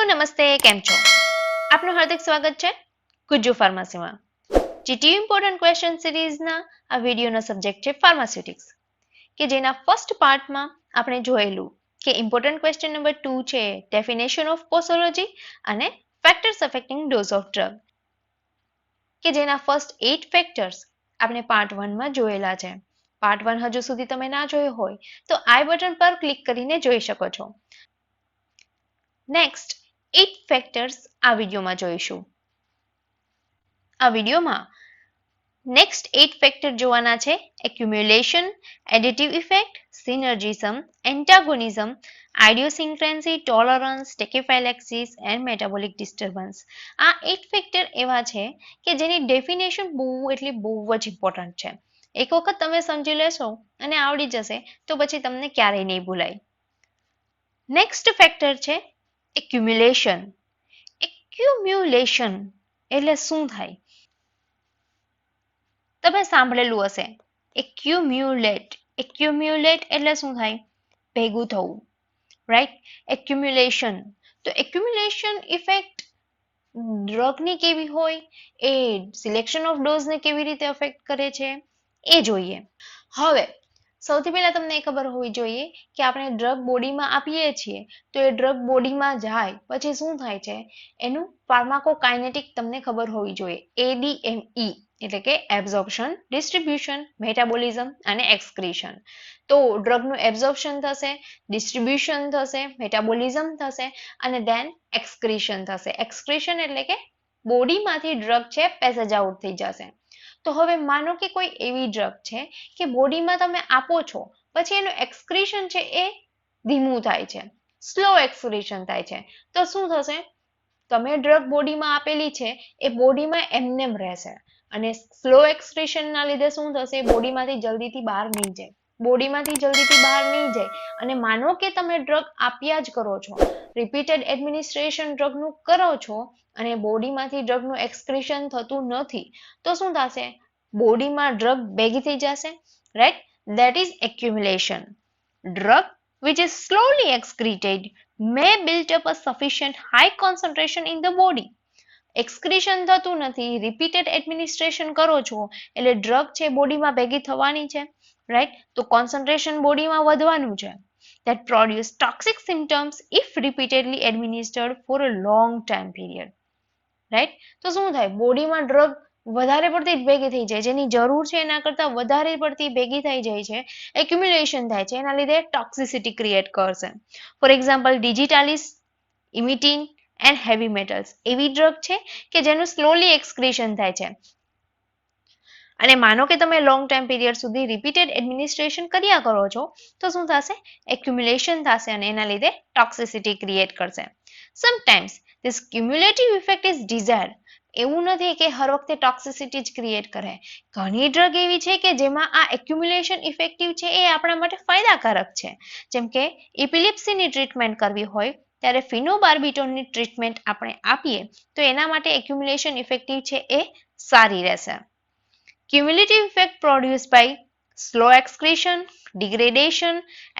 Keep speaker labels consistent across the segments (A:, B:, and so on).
A: નમસ્તે, કેમ છો? આપનું હાર્દિક સ્વાગત છે ગુજ્જુ ફાર્મસીમાં. GTU ઇમ્પોર્ટન્ટ ક્વેશ્ચન સિરીઝના આ વિડીયોનો સબ્જેક્ટ છે ફાર્માસ્યુટિક્સ, કે જેના ફર્સ્ટ પાર્ટમાં આપણે જોયેલું કે ઇમ્પોર્ટન્ટ ક્વેશ્ચન નંબર 2 છે ડેફિનેશન ઓફ પોસોલોજી અને factors affecting dose of drug, કે જેના ફર્સ્ટ 8 ફેક્ટર્સ આપણે પાર્ટ 1 માં જોયેલા છે. પાર્ટ 1 હજુ સુધી તમે ના જોયો હોય તો આઈ બટન પર ક્લિક કરીને જોઈ શકો છો. નેક્સ્ટ 8 ફેક્ટર્સ આ વિડીયોમાં જોઈશું. આ વિડીયોમાં નેક્સ્ટ 8 ફેક્ટર જોવાના છે accumulation, additive effect, synergism, antagonism, idiosyncrasy, tolerance, tachyphylaxis and metabolic disturbance. આ 8 ફેક્ટર એવા છે કે જેની ડેફિનેશન બહુ જ ઇમ્પોર્ટન્ટ છે. એક વખત તમે સમજી લેશો અને આવડી જશે તો પછી તમને ક્યારેય નહીં ભૂલાય. નેક્સ્ટ ફેક્ટર છે એક્યુમ્યુલેશન. એક્યુમ્યુલેશન એટલે શું થાય? તમે સાંભળેલું હશે એક્યુમ્યુલેટ. એક્યુમ્યુલેટ એટલે શું થાય? ભેગું થવું, રાઈટ? એક્યુમ્યુલેશન. તો એક્યુમ્યુલેશન ઇફેક્ટ ડ્રગની કેવી હોય, એ સિલેક્શન ઓફ ડોઝને કેવી રીતે અફેક્ટ કરે છે એ જોઈએ. હવે સૌથી પહેલા તમને ખબર હોવી જોઈએ કે આપણે ડ્રગ બોડીમાં આપીએ છીએ તો એ ડ્રગ બોડીમાં જાય પછી શું થાય છે, એનું ફાર્માકોકાઇનેટિક તમને ખબર હોવી જોઈએ. ADME એટલે કે એબ્ઝોર્પ્શન, ડિસ્ટ્રીબ્યુશન, મેટાબોલિઝમ અને એક્સક્રીશન. તો ડ્રગનું એબ્ઝોર્પ્શન થશે, ડિસ્ટ્રીબ્યુશન થશે, મેટાબોલિઝમ થશે અને દેન એક્સક્રીશન થશે. એક્સક્રીશન એટલે કે બોડીમાંથી ડ્રગ છે પેસેજ આઉટ થઈ જશે. તો હવે માનો કે કોઈ એવી ડ્રગ છે કે બોડીમાં તમે આપો છો પછી એનું એક્સક્રીશન છે એ ધીમું થાય છે, સ્લો એક્સક્રીશન થાય છે. તો શું થશે? તમે ડ્રગ બોડીમાં આપેલી છે એ બોડીમાં એમનેમ રહેશે અને સ્લો એક્સક્રીશનના લીધે શું થશે? બોડીમાંથી જલ્દીથી બહાર નહીં જાય. બોડીમાંથી જલ્દીથી બહાર નહીં જાય અને માનો કે તમે ડ્રગ આપ્યા જ કરો છો, રિપીટેડ એડમિનિસ્ટ્રેશન ડ્રગનું કરો છો અને બોડીમાંથી ડ્રગનું એક્સક્રીશન થતું નથી, તો શું થશે? બોડીમાં ડ્રગ ભેગી થઈ જશે, right? That is accumulation. Drug which is slowly excreted may build up a sufficient high concentration in the body. એક્સક્રીશન થતું નથી, રિપીટેડ એડમિનિસ્ટ્રેશન કરો છો એટલે ડ્રગ છે બોડીમાં ભેગી થવાની છે, રાઈટ? તો કોન્સન્ટ્રેશન બોડીમાં વધવાનું છે. That produce toxic symptoms if repeatedly administered for a long time period. Right? તો શું થાય? બોડીમાં ડ્રગ વધારે પડતી ભેગી થઈ જાય, જેની જરૂર છે એના કરતાં વધારે પડતી ભેગી થઈ જાય છે, એક્યુમ્યુલેશન થાય છે, એના લીધે ટોક્સિસિટી ક્રિએટ કરશે. For example digitalis, emetine and heavy metals એવી ડ્રગ છે કે જેનું સ્લોલી એક્સક્રીશન થાય છે અને માનો કે તમે લોંગ ટાઈમ પીરિયડ સુધી રિપીટેડ એડમિનિસ્ટ્રેશન કર્યા કરો છો તો શું થશે? એક્યુમ્યુલેશન થશે અને એના લીધે ટોક્સિસિટી ક્રિએટ કરશે. Sometimes this cumulative effect is desired. એવું નથી કે હર વખતે ટોક્સિસિટી જ ક્રિએટ કરે. ઘણી ડ્રગ એવી છે કે જેમાં આ એક્યુમ્યુલેશન ઇફેક્ટિવ છે એ આપણા માટે ફાયદાકારક છે. જેમ કે એપિલેપ્સીની ટ્રીટમેન્ટ કરવી હોય ત્યારે ફિનોબાર્બિટોનની ટ્રીટમેન્ટ આપણે આપીએ તો એના માટે એક્યુમ્યુલેશન ઇફેક્ટિવ છે એ સારી રહેશે. Cumulative effect produced by slow excretion, degradation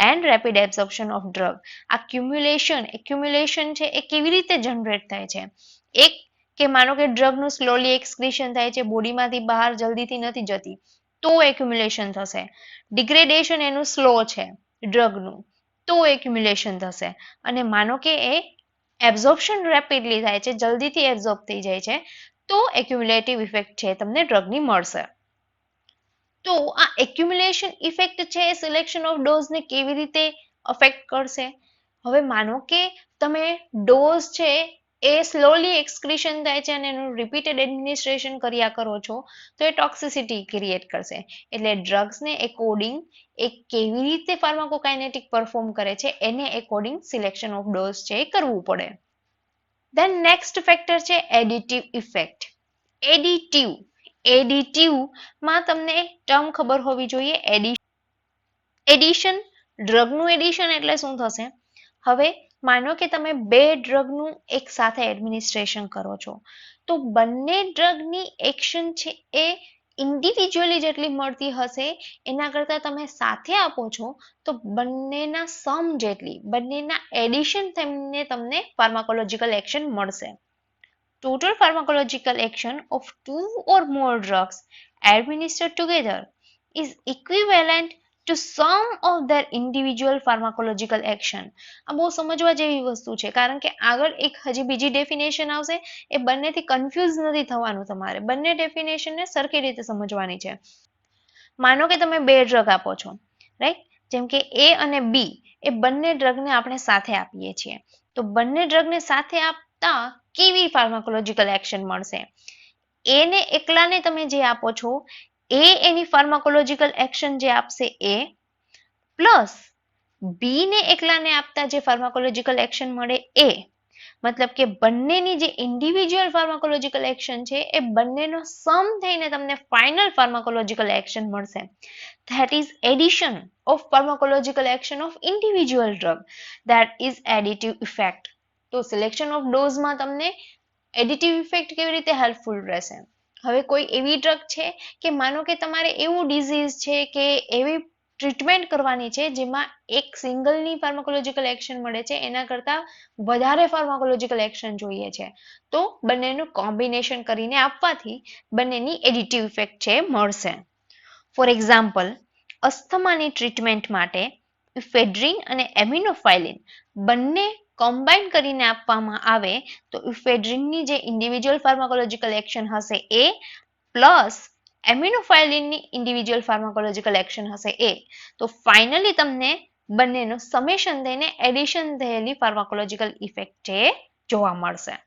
A: and rapid absorption of drug. accumulation છે એ કેવી રીતે જનરેટ થાય છે? એક કે માનો કે ડ્રગનું સ્લોલી એક્સક્રીશન થાય છે, બોડીમાંથી બહાર જલ્દીથી નથી જતી, તો એક્યુમ્યુલેશન થશે. ડિગ્રેડેશન એનું સ્લો છે ડ્રગનું, તો એક્યુમ્યુલેશન થશે. અને માનો કે એ એબ્ઝોર્પ્શન રેપિડલી થાય છે, જલ્દીથી એબ્ઝોર્બ થઈ જાય છે, તો એક્યુમ્યુલેટિવ ઇફેક્ટ છે તમને ડ્રગની મળશે. તો આ એક્યુમ્યુલેશન ઇફેક્ટ છે એ સિલેક્શન ઓફ ડોઝને કેવી રીતે અફેક્ટ કરશે? હવે માનો કે તમે ડોઝ છે એ સ્લોલી એક્સક્રીશન થાય છે અને એનું રિપીટેડ એડમિનિસ્ટ્રેશન કર્યા કરો છો તો એ ટોક્સિસિટી ક્રિએટ કરશે. એટલે ડ્રગ્સને એકોર્ડિંગ એ કેવી રીતે ફાર્માકોકાઇનેટિક પરફોર્મ કરે છે એને એકોર્ડિંગ સિલેક્શન ઓફ ડોઝ છે એ કરવું પડે. ધેન નેક્સ્ટ ફેક્ટર છે એડિટિવ ઇફેક્ટ. એડિટિવમાં તમને ટર્મ ખબર હોવી જોઈએ. એડિશન, ડ્રગનું એડિશન એટલે શું થશે? હવે માનો કે તમે બે ડ્રગનું એક સાથે એડમિનિસ્ટ્રેશન કરો છો તો બંને ડ્રગની એક્શન છે એ ઇન્ડિવિજ્યુઅલી જેટલી મળતી હશે એના કરતાં તમે સાથે આપો છો તો બંનેના સમ જેટલી, બંનેના એડિશન થઈને તમને ફાર્માકોલોજીકલ એક્શન મળશે. Total pharmacological action of two or more drugs administered together is equivalent to sum of their individual pharmacological action. આ બહુ સમજવા જેવી વસ્તુ છે કારણ કે આગળ એક હજી બીજી ડેફિનેશન આવશે, એ બંનેથી કન્ફ્યુઝ નથી થવાનું તમારે, બંને ડેફિનેશનને સરખી રીતે સમજવાની છે. માનો કે તમે બે ડ્રગ આપો છો, રાઈટ? જેમ કે એ અને બી એ બંને ડ્રગને આપણે સાથે આપીએ છીએ, તો બંને ડ્રગને સાથે આપતા કેવી ફાર્માકોલોજીકલ એક્શન મળશે? એને એકલાને તમે જે આપો છો એ એની ફાર્માકોલોજીકલ એક્શન જે આપશે એ, પ્લસ બી ને એકલાને આપતા જે ફાર્માકોલોજીકલ એક્શન મળે એ, મતલબ કે બંનેની જે ઇન્ડિવિજ્યુઅલ ફાર્માકોલોજીકલ એક્શન છે એ બંનેનો સમ થઈને તમને ફાઇનલ ફાર્માકોલોજીકલ એક્શન મળશે. That is addition of pharmacological action of individual drug. That is additive effect. તો સિલેક્શન ઓફ ડોઝમાં તમને એડિટિવ ઇફેક્ટ કેવી રીતે હેલ્પફુલ રહેશે? હવે કોઈ એવી ડ્રગ છે કે માનો કે તમારે એવું ડિઝીઝ છે કે એવી ટ્રીટમેન્ટ કરવાની છે જેમાં એક સિંગલની ફાર્માકોલોજીકલ એક્શન મળે છે એના કરતાં વધારે ફાર્માકોલોજીકલ એક્શન જોઈએ છે, તો બંનેનું કોમ્બિનેશન કરીને આપવાથી બંનેની એડિટિવ ઇફેક્ટ છે મળશે. ફોર એક્ઝામ્પલ, અસ્થમાની ટ્રીટમેન્ટ માટે ઇફેડ્રિન અને એમિનોફાઇલિન બંને કોમ્બાઇન કરીને આપવામાં આવે તો ઇફેડ્રિનની જે ઇન્ડિવિજ્યુઅલ ફાર્માકોલોજીકલ એક્શન હશે એ, પ્લસ એમિનોફાઇલિનની ઇન્ડિવિજ્યુઅલ ફાર્માકોલોજીકલ એક્શન હશે એ, તો ફાઇનલી તમને બંનેનો સમેશન થઈને એડિશન થયેલી ફાર્માકોલોજીકલ ઇફેક્ટ છે જોવા મળશે.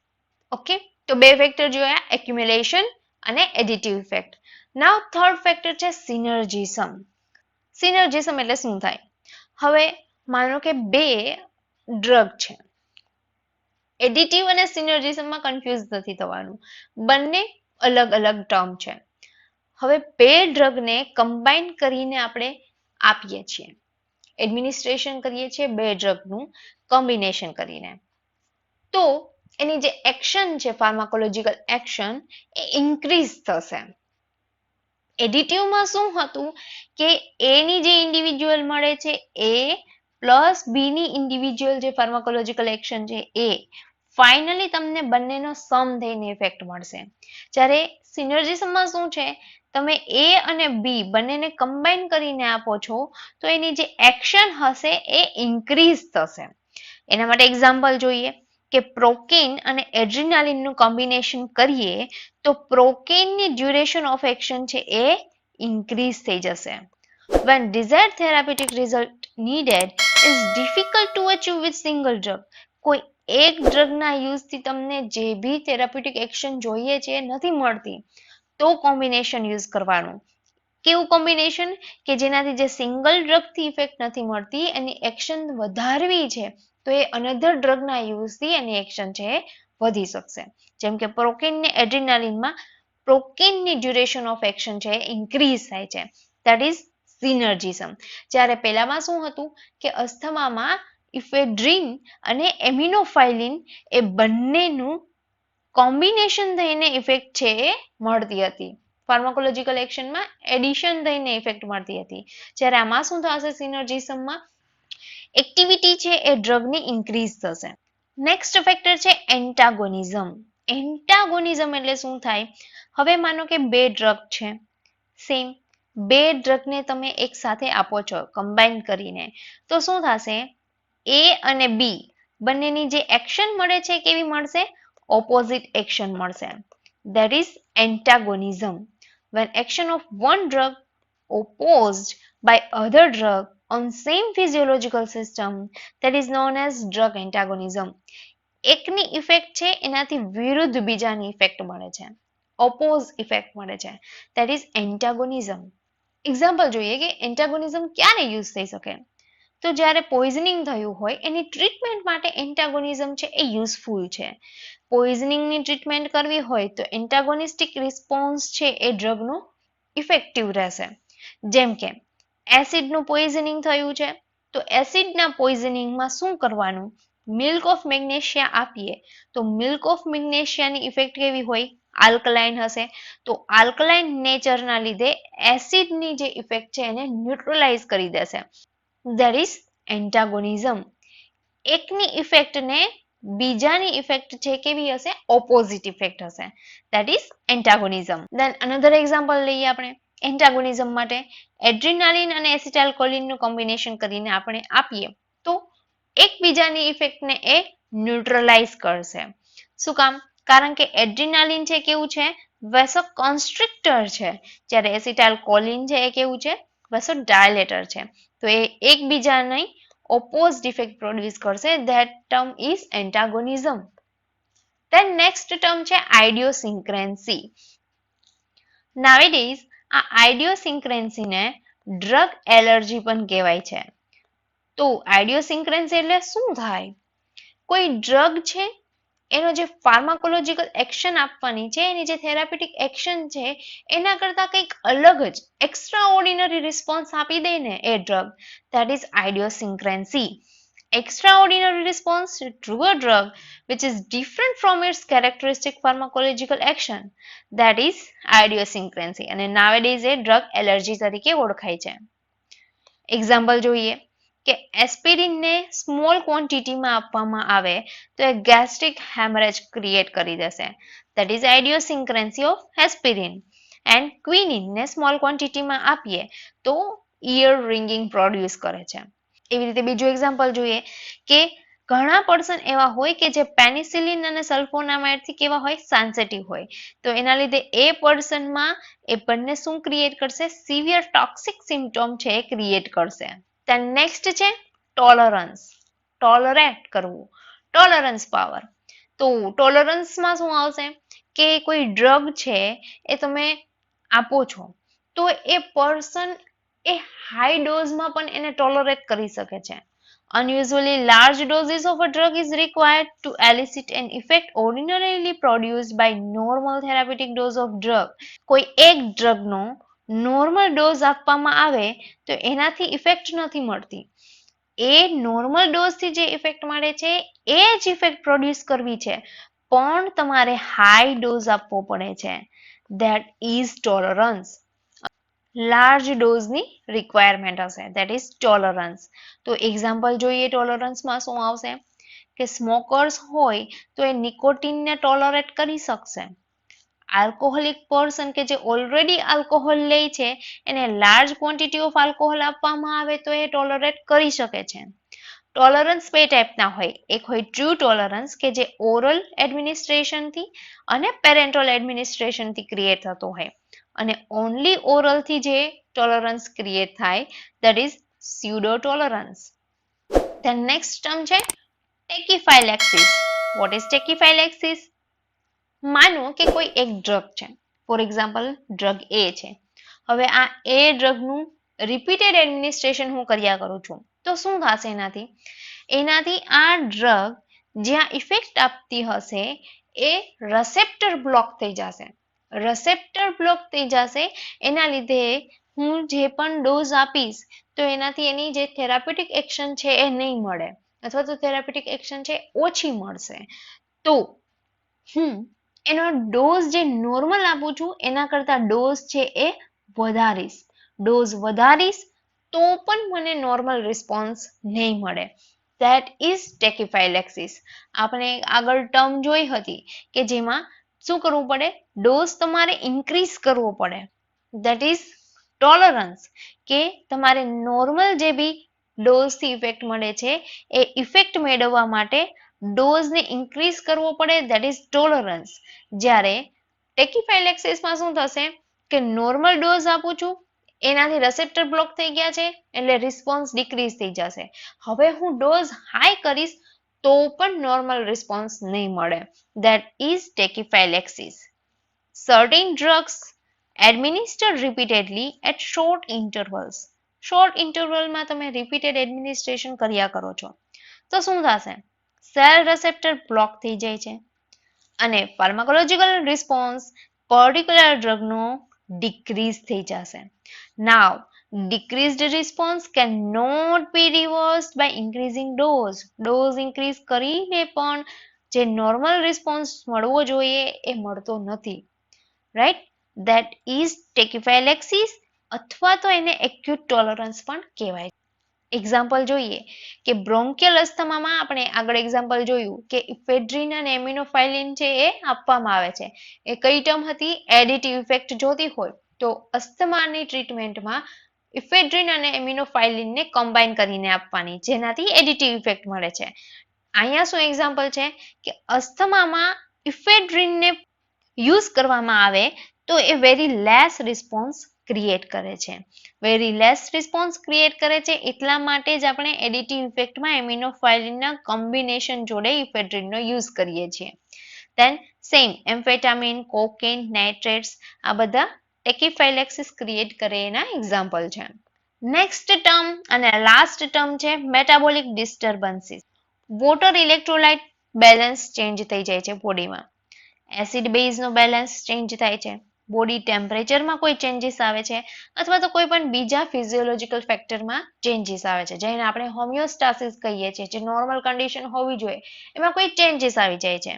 A: ઓકે, તો બે ફેક્ટર જોયા, એક્યુમ્યુલેશન અને એડિટિવ ઇફેક્ટ. નાઉ થર્ડ ફેક્ટર છે સિનર્જીસમ. સિનર્જીસમ એટલે શું થાય? હવે માનો કે બે ડ્રગ છે, એડિટિવ અને સિનર્જીસમમાં કન્ફ્યુઝ નથી થવાનું, બંને અલગ અલગ ટર્મ છે. હવે બે ડ્રગને કમ્બાઈન કરીને આપણે આપીએ છીએ, એડમિનિસ્ટ્રેશન કરીએ છીએ બે ડ્રગનું કોમ્બિનેશન કરીને, તો એની જે એક્શન છે ફાર્માકોલોજીકલ એક્શન એ ઇન્ક્રીઝ થશે. એડિટિવમાં શું હતું કે એની જે ઇન્ડિવિજ્યુઅલ મળે છે એ પ્લસ બીની ઇન્ડિવિજ્યુઅલ જે ફાર્માકોલોજીકલ એક્શન છે એ, ફાઇનલી તમને બંનેનો સમ થઈને ઇફેક્ટ મળશે. જ્યારે સિનર્જીસમમાં શું છે, તમે એ અને બી બંનેને કમ્બાઈન કરીને આપો છો તો એની જે એક્શન હશે એ ઇન્ક્રીઝ થશે. એના માટે એક્ઝામ્પલ જોઈએ કે પ્રોકેન અને એડ્રીનાલિનનું કોમ્બિનેશન કરીએ તો પ્રોકેનની ડ્યુરેશન ઓફ એક્શન છે એ ઇન્ક્રીઝ થઈ જશે. When desired therapeutic result needed is difficult to achieve with single drug. કોઈ એક ડ્રગના યુઝથી તમને જે બી થેરાપ્યુટિક એક્શન જોઈએ છે નથી મળતી, તો કોમ્બિનેશન યુઝ કરવાનું. કેવું કોમ્બિનેશન? કે જેનાથી જે સિંગલ ડ્રગથી ઇફેક્ટ નથી મળતી એની એક્શન વધારવી છે તો એ અનધર ડ્રગના યુઝથી એની એક્શન છે વધી શકશે. જેમ કે પ્રોકેન ને એડ્રીનાલિનમાં પ્રોકેનની ડ્યુરેશન ઓફ એક્શન છે ઇન્ક્રીઝ થાય છે, ધેટ ઇઝ સિનર્જીસમ. જ્યારે પહેલામાં શું હતું કે અસ્થમામાં ઇફેડ્રિન અને એમિનોફાઇલિન એ બંનેનું કોમ્બિનેશન થઈને ઇફેક્ટ છે એ મળતી હતી, ફાર્માકોલોજીકલ એક્શનમાં એડિશન થઈને ઇફેક્ટ મળતી હતી. જ્યારે આમાં શું થશે, સિનર્જીસમમાં એક્ટિવિટી છે એ ડ્રગની ઇન્ક્રીઝ થશે. નેક્સ્ટ ફેક્ટર છે એન્ટાગોનિઝમ. એન્ટાગોનિઝમ એટલે શું થાય? હવે માનો કે બે ડ્રગ છે, સેમ બે ડ્રગને તમે એક સાથે આપો છો કમ્બાઈન કરીને, તો શું થશે, એ અને બી બંનેની જે એક્શન મળે છે કેવી મળશે? ઓપોઝિટ એક્શન મળશે. That is antagonism. When action of one drug opposed by other drug on same physiological system, that is known as drug antagonism. એકની ઇફેક્ટ છે એનાથી વિરુદ્ધ બીજાની ઇફેક્ટ મળે છે, ઓપોઝ ઇફેક્ટ મળે છે, that is antagonism. એક્ઝામ્પલ જોઈએ કે એન્ટાગોનિઝમ ક્યારે યુઝ થઈ શકે? તો જ્યારે પોઈઝનિંગ થયું હોય એની ટ્રીટમેન્ટ માટે એન્ટાગોનિઝમ છે એ યુઝફુલ છે. પોઈઝનિંગની ટ્રીટમેન્ટ કરવી હોય તો એન્ટાગોનિસ્ટિક રિસ્પોન્સ છે એ ડ્રગનો ઇફેક્ટિવ રહેશે. જેમ કે એસિડનું પોઈઝનિંગ થયું છે તો એસિડના પોઈઝનિંગમાં શું કરવાનું? મિલ્ક ઓફ મેગ્નેશિયા આપીએ તો મિલ્ક ઓફ મેગ્નેશિયાની ઇફેક્ટ કેવી હોય? આલ્કલાઇન હશે. તો આલ્કલાઇન નેચરના લીધે એસિડની જે ઇફેક્ટ છે એને ન્યુટ્રલાઇઝ કરી દેશે. That is antagonism. એકની ઇફેક્ટને બીજાની ઇફેક્ટ છે કેવી હશે? ઓપોઝિટ ઇફેક્ટ હશે. That is antagonism. Then another example લઈએ આપણે એન્ટાગોનિઝમ માટે. એડ્રીનાલિન અને એસિટાઇલકોલિનનું કોમ્બિનેશન કરીને આપણે આપીએ તો એકબીજાની ઇફેક્ટને એ ન્યુટ્રલાઇઝ કરશે. શું કામ? કારણ કે એડ્રીનાલિન છે કેવું છે? વેસોકોન્સ્ટ્રિક્ટર છે, જ્યારે એસિટાઇલકોલિન છે એ કેવું છે? વેસોડાયલેટર છે. તો એ એકબીજાની opposed effect produce કરશે. That term is antagonism. Then next term છે idiosyncrasy. Nowadays આ idiosyncrasy ને drug allergy પણ કહેવાય છે. તો idiosyncrasy એટલે શું થાય? કોઈ ડ્રગ છે એનો જે ફાર્માકોલોજીકલ એક્શન આપવાની છે, એની જે થેરાપ્યુટિક એક્શન છે એના કરતા કંઈક અલગ જ એક્સ્ટ્રા ઓર્ડિનરી રિસ્પોન્સ આપી દે ને એ drug, that is idiosyncrasy. Extraordinary response to a drug which is different from its characteristic pharmacological action, that is idiosyncrasy. અને nowadays એ drug allergy તરીકે ઓળખાય છે. એક્ઝામ્પલ જોઈએ કે એસ્પિરિનને સ્મોલ ક્વોન્ટિટીમાં આપવામાં આવે તો એ ગેસ્ટ્રિક હેમરેજ ક્રિએટ કરી દેશે. That is idiosyncrasy of aspirin. And ક્વિનિનને સ્મોલ ક્વોન્ટિટીમાં આપીએ તો ઇયર રિંગિંગ પ્રોડ્યુસ કરે છે. એવી રીતે બીજું એક્ઝામ્પલ જોઈએ કે ઘણા પર્સન એવા હોય કે જે પેનિસિલિન અને સલ્ફોનામાઇડથી કેવા હોય? સેન્સિટિવ હોય. તો એના લીધે એ પર્સનમાં એ બંને શું ક્રિએટ કરશે? સિવિયર ટોક્સિક સિમ્પટોમ છે એ ક્રિએટ કરશે. then next છે ટોલરન્સ. ટોલરેટ કરવું, ટોલરન્સ પાવર. તો ટોલરન્સમાં શું આવશે કે કોઈ ડ્રગ છે એ તમે આપો છો તો એ પર્સન એ હાઈ ડોઝમાં પણ એને ટોલરેટ કરી શકે છે. Unusually large doses of a drug is required to elicit an effect ordinarily produced by normal therapeutic dose of drug. કોઈ એક ડ્રગનો નોર્મલ ડોઝ આપવામાં આવે તો એનાથી ઇફેક્ટ નથી મળતી. એ નોર્મલ ડોઝથી જે ઇફેક્ટ મળે છે એ જ ઇફેક્ટ પ્રોડ્યુસ કરવી છે, પણ તમારે હાઈ ડોઝ આપવો પડે છે. That is tolerance. લાર્જ ડોઝની રિક્વાયરમેન્ટ હશે, ધેટ ઇઝ ટોલરન્સ. તો એક્ઝામ્પલ જોઈએ ટોલરન્સમાં શું આવશે કે સ્મોકર્સ હોય તો એ નિકોટિનને ટોલરેટ કરી શકશે. આલ્કોહોલિક પર્સન કે જે ઓલરેડી આલ્કોહોલ લે છે એને લાર્જ ક્વોન્ટિટી ઓફ આલ્કોહોલ આપવામાં આવે તો એ ટોલરેટ કરી શકે છે. ટોલરન્સ બે ટાઈપના હોય. એક હોય ટ્રુ ટોલરન્સ કે જે ઓરલ એડમિનિસ્ટ્રેશનથી અને પેરેન્ટલ એડમિનિસ્ટ્રેશનથી ક્રિએટ થતો હોય, અને ઓનલી ઓરલથી જે ટોલરન્સ ક્રિએટ થાય that is pseudo tolerance. The next term છે ટેકીફાઇલેક્સિસ. What is ટેકીફાઇલેક્સિસ? માનો કે કોઈ એક ડ્રગ છે, ફોર એક્ઝામ્પલ ડ્રગ એ છે. હવે આ એ ડ્રગનું રિપીટેડ એડમિનિસ્ટ્રેશન હું કર્યા કરું છું તો શું થશે એનાથી? એનાથી આ ડ્રગ જ્યાં ઇફેક્ટ આપતી હશે એ રિસેપ્ટર બ્લોક થઈ જશે. રિસેપ્ટર બ્લોક થઈ જશે એના લીધે હું જે પણ ડોઝ આપીશ તો એનાથી એની જે થેરાપ્યુટિક એક્શન છે એ નહીં મળે, અથવા તો થેરાપ્યુટિક એક્શન છે ઓછી મળશે. તો હું એનો ડોઝ જે નોર્મલ આપું છું એના કરતા ડોઝ છે એ વધારીશ. ડોઝ વધારીશ તો પણ મને નોર્મલ રિસ્પોન્સ નહીં મળે. That is tachyphylaxis. આપણે આગળ ટર્મ જોઈ હતી કે જેમાં શું કરવું પડે? ડોઝ તમારે ઇન્ક્રીઝ કરવો પડે. ધેટ ઇઝ ટોલરન્સ, કે તમારે નોર્મલ જે બી ડોઝથી ઇફેક્ટ મળે છે એ ઇફેક્ટ મેળવવા માટે ડોઝને ઇન્ક્રીઝ કરવો પડે, ધેટ ઇઝ ટોલરન્સ. જ્યારે ટેકીફાઇલેક્સિસમાં શું થશે કે નોર્મલ ડોઝ આપું છું એનાથી રિસેપ્ટર બ્લોક થઈ ગયા છે એટલે રિસ્પોન્સ ડિક્રીઝ થઈ જશે. હવે હું ડોઝ હાઈ કરીશ તો પણ નોર્મલ રિસ્પોન્સ નહીં મળે. That is tachyphylaxis. Certain drugs administered repeatedly at short intervals. Short ઇન્ટરવલમાં તમે રિપીટેડ એડમિનિસ્ટ્રેશન કર્યા કરો છો તો શું થશે? સેલ રિસેપ્ટર બ્લોક થઈ જાય છે અને ફાર્માકોલોજીકલ રિસ્પોન્સ પર્ટિક્યુલર ડ્રગનો ડિક્રીઝ થઈ જશે. નાવ decreased response cannot be reversed by increasing dose. Dose increase કરીને પણ જે નોર્મલ રિસ્પોન્સ મળવો જોઈએ એ મળતો નથી, રાઈટ? ધેટ ઇઝ ટેકીફાયલેક્સિસ અથવા તો એને એક્યુટ ટોલરન્સ પણ કહેવાય. એક્ઝામ્પલ જોઈએ કે બ્રોન્કિયલ અસ્થમામાં આપણે આગળ એક્ઝામ્પલ જોયું કે ઇફેડ્રિન અને એમિનોફાઇલિન છે એ આપવામાં આવે છે. એ કઈ ટર્મ હતી? એડિટિવ ઇફેક્ટ જોતી હોય તો અસ્થમાની ટ્રીટમેન્ટમાં ઇફેડ્રિન અને એમિનોફાઇલિનને કમ્બાઈન કરીને આપવાની, જેનાથી એડિટિવ ઇફેક્ટ મળે છે. અહીંયા શું એક્ઝામ્પલ છે કે અસ્થમામાં ઇફેડ્રિનને યુઝ કરવામાં આવે તો એ વેરી લેસ રિસ્પોન્સ ક્રિએટ કરે છે. વેરી લેસ રિસ્પોન્સ ક્રિએટ કરે છે એટલા માટે જ આપણે એડિટિવ ઇફેક્ટમાં એમિનોફાઇલિનના કોમ્બિનેશન જોડે ઇફેડ્રિનનો યુઝ કરીએ છીએ. ધેન સેમ એમ્ફેટામિન, કોકેન, નાઇટ્રેટ્સ આ બધા ટેકીફાયલેક્સિસ ક્રિએટ કરે એના એક્ઝામ્પલ છે. નેક્સ્ટ ટર્મ અને લાસ્ટ ટર્મ છે metabolic disturbances. Water electrolyte balance change થઈ જાય છે બોડીમાં. એસિડ બેઝનો બેલેન્સ ચેન્જ થાય છે. બોડી ટેમ્પરેચરમાં કોઈ ચેન્જીસ આવે છે અથવા તો કોઈ પણ બીજા ફિઝિયોલોજીકલ ફેક્ટરમાં ચેન્જીસ આવે છે, જેને આપણે હોમિયોસ્ટાસિસ કહીએ છીએ, જે નોર્મલ કન્ડિશન હોવી જોઈએ એમાં કોઈ ચેન્જીસ આવી જાય છે,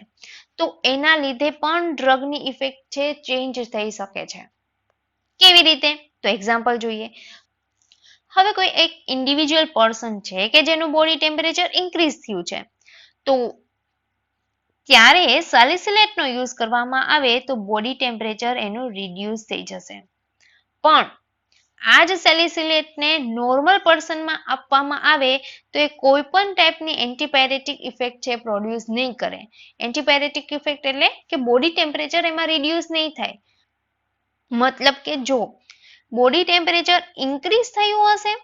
A: તો એના લીધે પણ ડ્રગની ઇફેક્ટ છે ચેન્જ થઈ શકે છે. કેવી રીતે? તો એક્ઝામ્પલ જોઈએ. હવે કોઈ એક ઇન્ડિવિજ્યુઅલ પર્સન છે કે જેનું બોડી ટેમ્પરેચર ઇન્ક્રીઝ થયું છે, તો ત્યારે સેલિસિલેટનો યુઝ કરવામાં આવે તો બોડી ટેમ્પરેચર એનું રિડ્યુસ થઈ જશે. પણ આ જ સેલિસિલેટને નોર્મલ પર્સનમાં આપવામાં આવે તો એ કોઈ પણ ટાઈપની એન્ટીપાયરેટિક ઇફેક્ટ છે પ્રોડ્યુસ નહીં કરે. એન્ટીપાયરેટિક ઇફેક્ટ એટલે કે બોડી ટેમ્પરેચર એમાં રિડ્યુસ નહીં થાય. મતલબ કે જો બોડી ટેમ્પરેચર ઇન્ક્રીઝ થયું હશે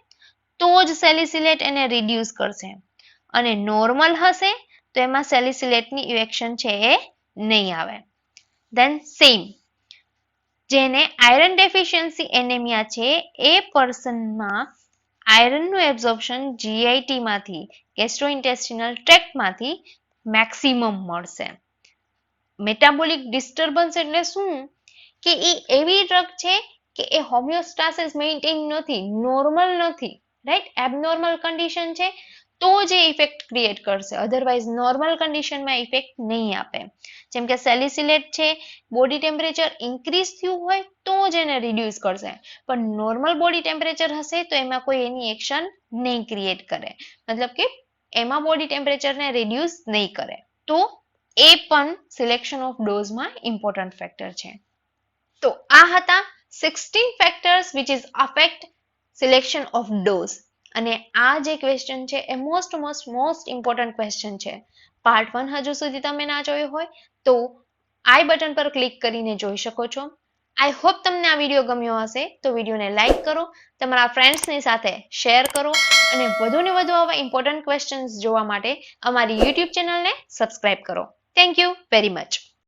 A: તો જ સેલિસિલેટ એને રિડ્યુસ કરશે, અને નોર્મલ હશે તો એમાં સેલિસિલેટની ઇવેક્શન છે એ નહીં આવે. ધેન સેમ જેને આયરન ડેફિશિયન્સી એનેમિયા છે એ પર્સનમાં આયરનનું એબ્ઝોર્પ્શન જીઆઈટી માંથી, ગેસ્ટ્રોઇન્ટેસ્ટિનલ ટ્રેક્ટમાંથી મેક્સિમમ મળશે. મેટાબોલિક ડિસ્ટર્બન્સ એટલે શું? કે એ એવી ડ્રગ છે કે એ હોમિયોસ્ટાસિસ મેન્ટેન નથી, નોર્મલ નથી, રાઈટ? એબનોર્મલ કન્ડિશન છે તો જ એ ઇફેક્ટ ક્રિએટ કરશે, અધરવાઇઝ નોર્મલ કન્ડિશનમાં ઇફેક્ટ નહીં આપે. જેમ કે સેલિસિલેટ છે, બોડી ટેમ્પરેચર ઇન્ક્રીઝ થયું હોય તો જ એને રિડ્યુસ કરશે, પણ નોર્મલ બોડી ટેમ્પરેચર હશે તો એમાં કોઈ એની એક્શન નહીં ક્રિએટ કરે, મતલબ કે એમાં બોડી ટેમ્પરેચરને રિડ્યુસ નહીં કરે. તો એ પણ સિલેક્શન ઓફ ડોઝમાં ઇમ્પોર્ટન્ટ ફેક્ટર છે. તો આ હતા 16 factors which is affect selection of dose. અને આ જે ક્વેશ્ચન છે એ મોસ્ટ ઇમ્પોર્ટન્ટ ક્વેશ્ચન છે. પાર્ટ 1 હજુ સુધી તમે ના જોયો હોય તો આઈ બટન પર ક્લિક કરીને જોઈ શકો છો. આઈ હોપ તમને આ વિડીયો ગમ્યો હશે તો વિડીયોને લાઈક કરો, તમારા ફ્રેન્ડ્સની સાથે શેર કરો અને વધુને વધુ આવા ઇમ્પોર્ટન્ટ ક્વેશ્ચન્સ જોવા માટે અમારી યુટ્યુબ ચેનલને સબસ્ક્રાઇબ કરો. Thank you very much.